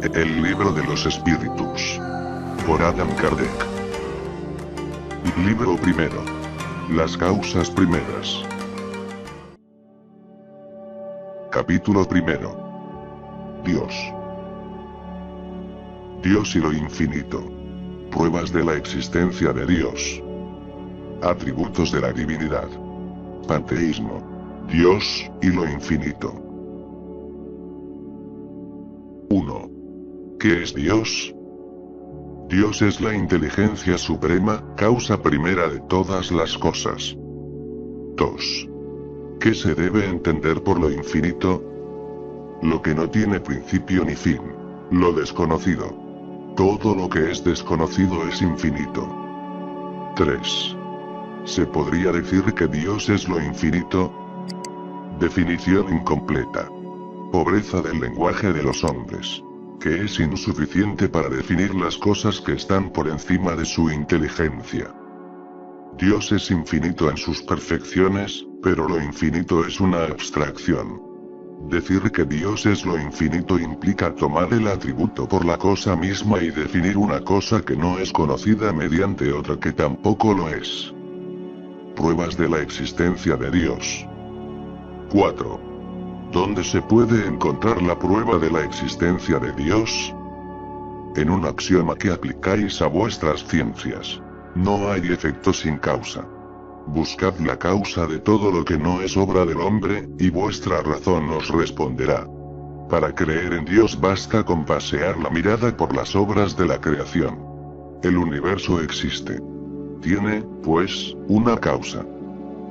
El libro de los espíritus. Por Adam Kardec. Libro primero. Las causas primeras. Capítulo primero. Dios. Dios y lo infinito. Pruebas de la existencia de Dios. Atributos de la divinidad. Panteísmo. Dios y lo infinito. 1. ¿Qué es Dios? Dios es la inteligencia suprema, causa primera de todas las cosas. 2. ¿Qué se debe entender por lo infinito? Lo que no tiene principio ni fin. Lo desconocido. Todo lo que es desconocido es infinito. 3. ¿Se podría decir que Dios es lo infinito? Definición incompleta. Pobreza del lenguaje de los hombres, que es insuficiente para definir las cosas que están por encima de su inteligencia. Dios es infinito en sus perfecciones, pero lo infinito es una abstracción. Decir que Dios es lo infinito implica tomar el atributo por la cosa misma y definir una cosa que no es conocida mediante otra que tampoco lo es. Pruebas de la existencia de Dios. 4. ¿Dónde se puede encontrar la prueba de la existencia de Dios? En un axioma que aplicáis a vuestras ciencias. No hay efecto sin causa. Buscad la causa de todo lo que no es obra del hombre, y vuestra razón os responderá. Para creer en Dios basta con pasear la mirada por las obras de la creación. El universo existe. Tiene, pues, una causa.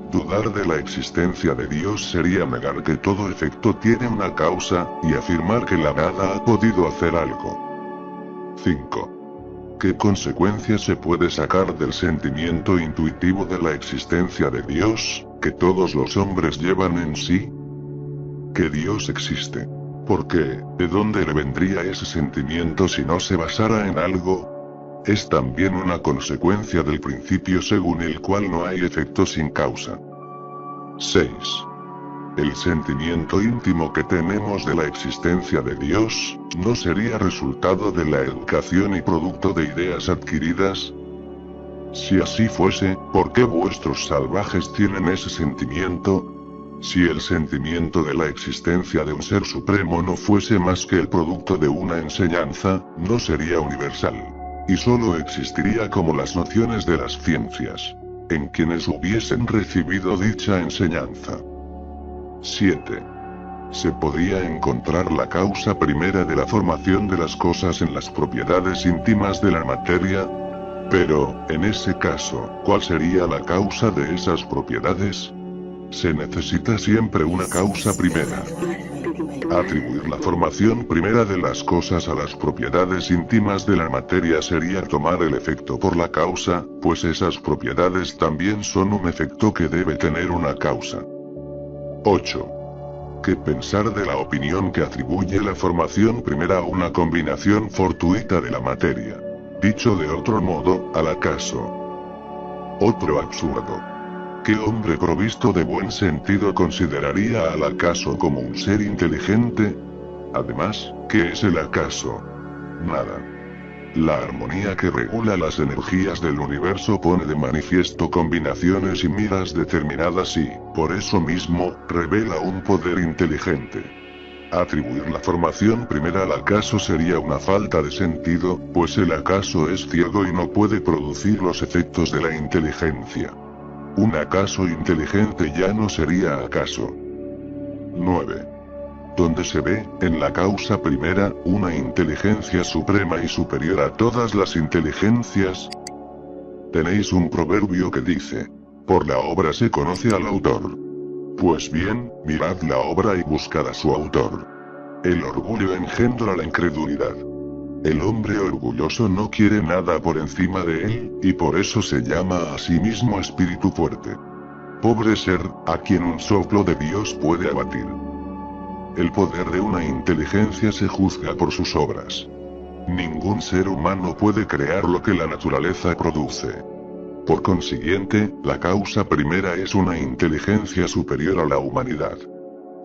Dudar de la existencia de Dios sería negar que todo efecto tiene una causa, y afirmar que la nada ha podido hacer algo. 5. ¿Qué consecuencia se puede sacar del sentimiento intuitivo de la existencia de Dios, que todos los hombres llevan en sí? Que Dios existe. ¿Por qué? ¿De dónde le vendría ese sentimiento si no se basara en algo? Es también una consecuencia del principio según el cual no hay efecto sin causa. 6. El sentimiento íntimo que tenemos de la existencia de Dios, ¿no sería resultado de la educación y producto de ideas adquiridas? Si así fuese, ¿por qué vuestros salvajes tienen ese sentimiento? Si el sentimiento de la existencia de un ser supremo no fuese más que el producto de una enseñanza, no sería universal. Y solo existiría como las nociones de las ciencias, en quienes hubiesen recibido dicha enseñanza. 7. Se podría encontrar la causa primera de la formación de las cosas en las propiedades íntimas de la materia. Pero, en ese caso, ¿cuál sería la causa de esas propiedades? Se necesita siempre una causa primera. Atribuir la formación primera de las cosas a las propiedades íntimas de la materia sería tomar el efecto por la causa, pues esas propiedades también son un efecto que debe tener una causa. 8. ¿Qué pensar de la opinión que atribuye la formación primera a una combinación fortuita de la materia? Dicho de otro modo, al acaso. Otro absurdo. ¿Qué hombre provisto de buen sentido consideraría al acaso como un ser inteligente? Además, ¿qué es el acaso? Nada. La armonía que regula las energías del universo pone de manifiesto combinaciones y miras determinadas y, por eso mismo, revela un poder inteligente. Atribuir la formación primera al acaso sería una falta de sentido, pues el acaso es ciego y no puede producir los efectos de la inteligencia. Un acaso inteligente ya no sería acaso. 9. Donde se ve, en la causa primera, una inteligencia suprema y superior a todas las inteligencias. Tenéis un proverbio que dice: por la obra se conoce al autor. Pues bien, mirad la obra y buscad a su autor. El orgullo engendra la incredulidad. El hombre orgulloso no quiere nada por encima de él, y por eso se llama a sí mismo espíritu fuerte. Pobre ser, a quien un soplo de Dios puede abatir. El poder de una inteligencia se juzga por sus obras. Ningún ser humano puede crear lo que la naturaleza produce. Por consiguiente, la causa primera es una inteligencia superior a la humanidad.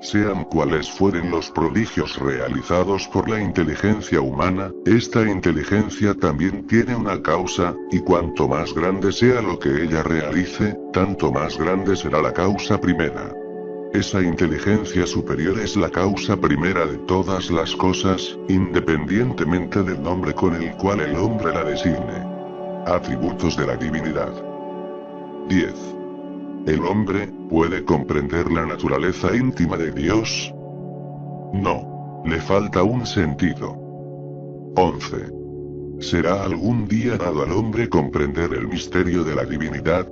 Sean cuales fueren los prodigios realizados por la inteligencia humana, esta inteligencia también tiene una causa, y cuanto más grande sea lo que ella realice, tanto más grande será la causa primera. Esa inteligencia superior es la causa primera de todas las cosas, independientemente del nombre con el cual el hombre la designe. Atributos de la divinidad. 10. ¿El hombre puede comprender la naturaleza íntima de Dios? No. Le falta un sentido. 11. ¿Será algún día dado al hombre comprender el misterio de la divinidad?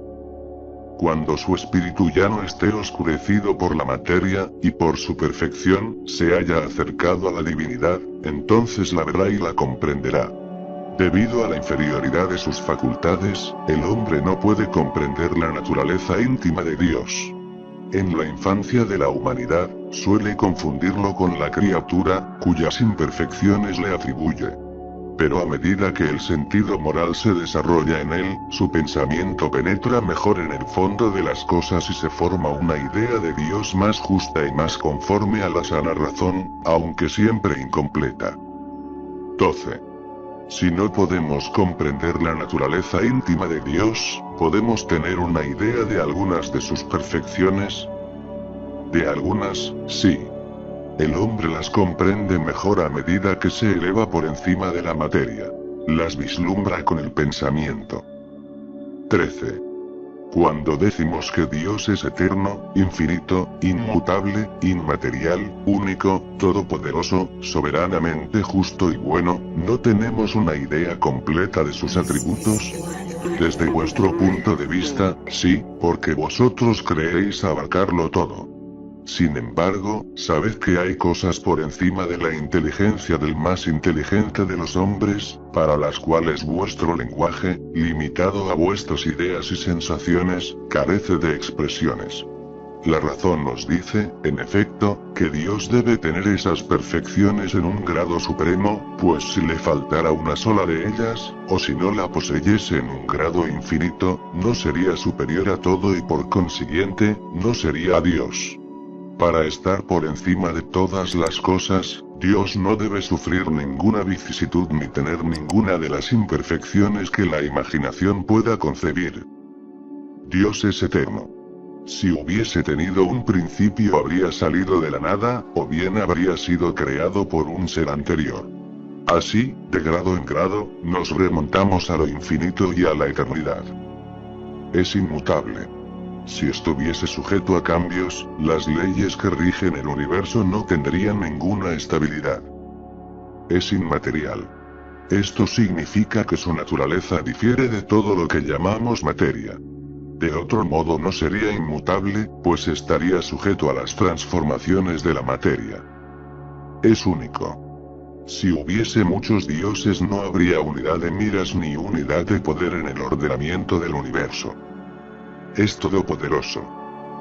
Cuando su espíritu ya no esté oscurecido por la materia, y por su perfección, se haya acercado a la divinidad, entonces la verá y la comprenderá. Debido a la inferioridad de sus facultades, el hombre no puede comprender la naturaleza íntima de Dios. En la infancia de la humanidad, suele confundirlo con la criatura, cuyas imperfecciones le atribuye. Pero a medida que el sentido moral se desarrolla en él, su pensamiento penetra mejor en el fondo de las cosas y se forma una idea de Dios más justa y más conforme a la sana razón, aunque siempre incompleta. 12. Si no podemos comprender la naturaleza íntima de Dios, ¿podemos tener una idea de algunas de sus perfecciones? De algunas, sí. El hombre las comprende mejor a medida que se eleva por encima de la materia. Las vislumbra con el pensamiento. 13. Cuando decimos que Dios es eterno, infinito, inmutable, inmaterial, único, todopoderoso, soberanamente justo y bueno, ¿no tenemos una idea completa de sus atributos? Desde vuestro punto de vista, sí, porque vosotros creéis abarcarlo todo. Sin embargo, sabed que hay cosas por encima de la inteligencia del más inteligente de los hombres, para las cuales vuestro lenguaje, limitado a vuestras ideas y sensaciones, carece de expresiones. La razón nos dice, en efecto, que Dios debe tener esas perfecciones en un grado supremo, pues si le faltara una sola de ellas, o si no la poseyese en un grado infinito, no sería superior a todo y por consiguiente, no sería Dios. Para estar por encima de todas las cosas, Dios no debe sufrir ninguna vicisitud ni tener ninguna de las imperfecciones que la imaginación pueda concebir. Dios es eterno. Si hubiese tenido un principio habría salido de la nada, o bien habría sido creado por un ser anterior. Así, de grado en grado, nos remontamos a lo infinito y a la eternidad. Es inmutable. Si estuviese sujeto a cambios, las leyes que rigen el universo no tendrían ninguna estabilidad. Es inmaterial. Esto significa que su naturaleza difiere de todo lo que llamamos materia. De otro modo no sería inmutable, pues estaría sujeto a las transformaciones de la materia. Es único. Si hubiese muchos dioses no habría unidad de miras ni unidad de poder en el ordenamiento del universo. Es todopoderoso.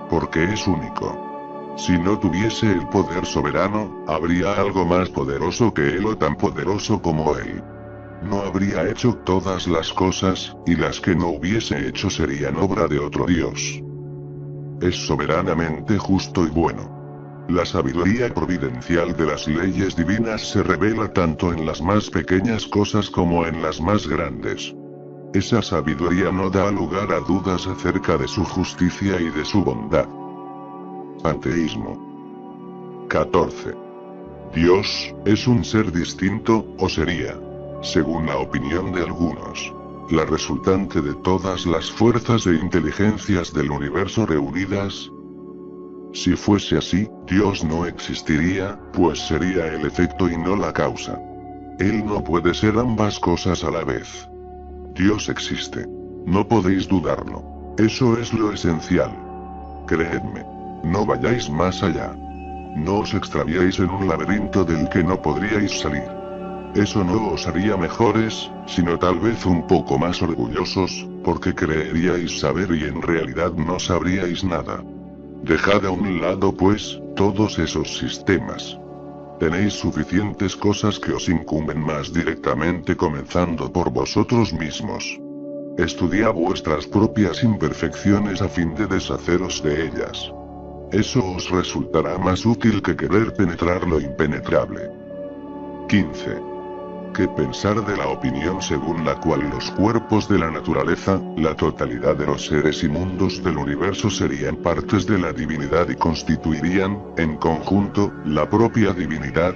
Porque es único. Si no tuviese el poder soberano, habría algo más poderoso que él o tan poderoso como él. No habría hecho todas las cosas, y las que no hubiese hecho serían obra de otro Dios. Es soberanamente justo y bueno. La sabiduría providencial de las leyes divinas se revela tanto en las más pequeñas cosas como en las más grandes. Esa sabiduría no da lugar a dudas acerca de su justicia y de su bondad. Panteísmo. 14. Dios es un ser distinto, o sería, según la opinión de algunos, la resultante de todas las fuerzas e inteligencias del universo reunidas. Si fuese así, Dios no existiría, pues sería el efecto y no la causa. Él no puede ser ambas cosas a la vez. Dios existe. No podéis dudarlo. Eso es lo esencial. Creedme. No vayáis más allá. No os extraviéis en un laberinto del que no podríais salir. Eso no os haría mejores, sino tal vez un poco más orgullosos, porque creeríais saber y en realidad no sabríais nada. Dejad a un lado pues, todos esos sistemas. Tenéis suficientes cosas que os incumben más directamente comenzando por vosotros mismos. Estudiad vuestras propias imperfecciones a fin de deshaceros de ellas. Eso os resultará más útil que querer penetrar lo impenetrable. 15. ¿Qué pensar de la opinión según la cual los cuerpos de la naturaleza, la totalidad de los seres y mundos del universo serían partes de la divinidad y constituirían, en conjunto, la propia divinidad?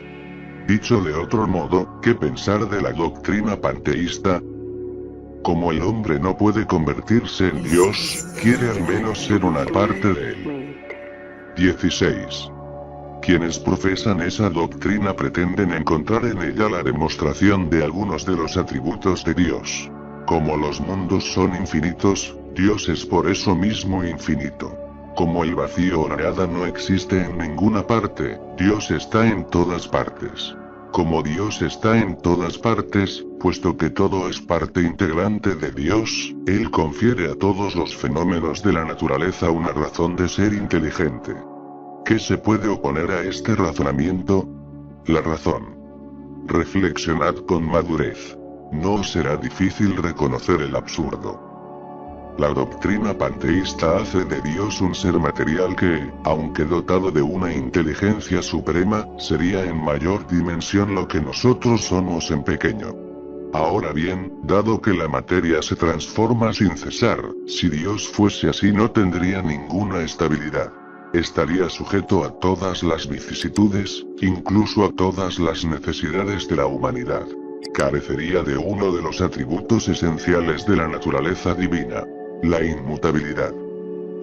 Dicho de otro modo, ¿qué pensar de la doctrina panteísta? Como el hombre no puede convertirse en Dios, quiere al menos ser una parte de él. 16. Quienes profesan esa doctrina pretenden encontrar en ella la demostración de algunos de los atributos de Dios. Como los mundos son infinitos, Dios es por eso mismo infinito. Como el vacío o nada no existe en ninguna parte, Dios está en todas partes. Como Dios está en todas partes, puesto que todo es parte integrante de Dios, Él confiere a todos los fenómenos de la naturaleza una razón de ser inteligente. ¿Qué se puede oponer a este razonamiento? La razón. Reflexionad con madurez. No os será difícil reconocer el absurdo. La doctrina panteísta hace de Dios un ser material que, aunque dotado de una inteligencia suprema, sería en mayor dimensión lo que nosotros somos en pequeño. Ahora bien, dado que la materia se transforma sin cesar, si Dios fuese así no tendría ninguna estabilidad. Estaría sujeto a todas las vicisitudes, incluso a todas las necesidades de la humanidad. Carecería de uno de los atributos esenciales de la naturaleza divina: la inmutabilidad.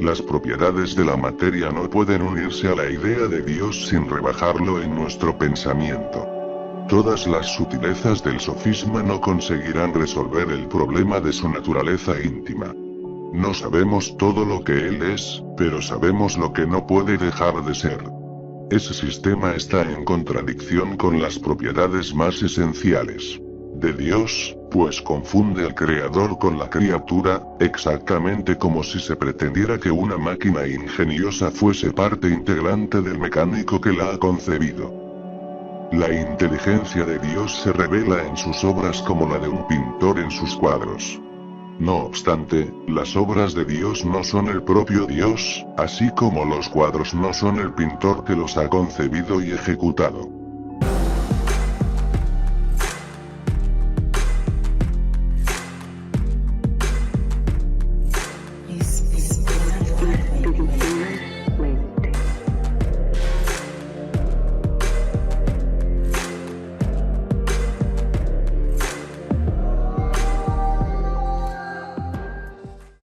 Las propiedades de la materia no pueden unirse a la idea de Dios sin rebajarlo en nuestro pensamiento. Todas las sutilezas del sofisma no conseguirán resolver el problema de su naturaleza íntima. No sabemos todo lo que Él es, pero sabemos lo que no puede dejar de ser. Ese sistema está en contradicción con las propiedades más esenciales de Dios, pues confunde al Creador con la criatura, exactamente como si se pretendiera que una máquina ingeniosa fuese parte integrante del mecánico que la ha concebido. La inteligencia de Dios se revela en sus obras como la de un pintor en sus cuadros. No obstante, las obras de Dios no son el propio Dios, así como los cuadros no son el pintor que los ha concebido y ejecutado.